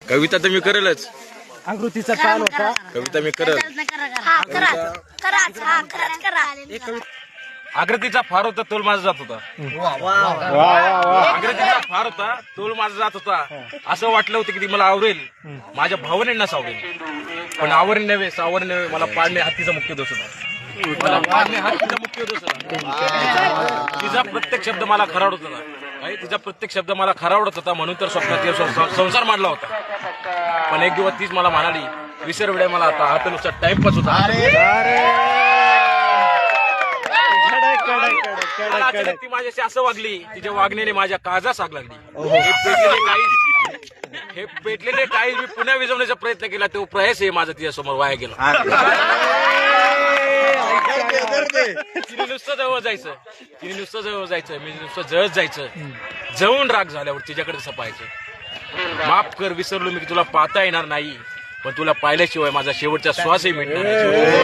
कविता तर मी करेलच. आकृतीचा काल होता. कविता मी करल. आकृतीचा फार होता तोल माझा जात होता. आकृतीचा फार होता तोल माझा जात होता. असं वाटलं होतं की ती मला आवरेल, माझ्या भावनेंना सावरेल, पण आवरण नव्हे सावरण नव्हे, मला पाडणे हत्तीचा मुख्य दोष होता. मला पाडणे हत्तीचा मुख्य दोष होता. तिचा प्रत्येक शब्द मला खरावडत होता. तिचा प्रत्येक शब्द मला खरावडत होता, म्हणून तर स्वप्नात संसार मांडला होता. पण एक दिवस तीच मला म्हणाली, विसर वेळे मला आता हा तर नुसता टाइमपास होता. ती माझ्याशी असं वागली, तिच्या वागण्याने माझ्या काळजास आग लागली. हे पेटलेले काही मी पुन्हा विझवण्याचा प्रयत्न केला, तो प्रयास आहे माझा तिच्या समोर वाया गेला. तिने नुसतं जवळ जायचं, मी नुसतं जळत जायचं. जळून राग झाल्यावर तिच्याकडे सपायचं. माफ कर, विसरलो मी की तुला पाहता येणार नाही, पण तुला पाहिल्याशिवाय माझा शेवटचा श्वासही मिळणार नाही.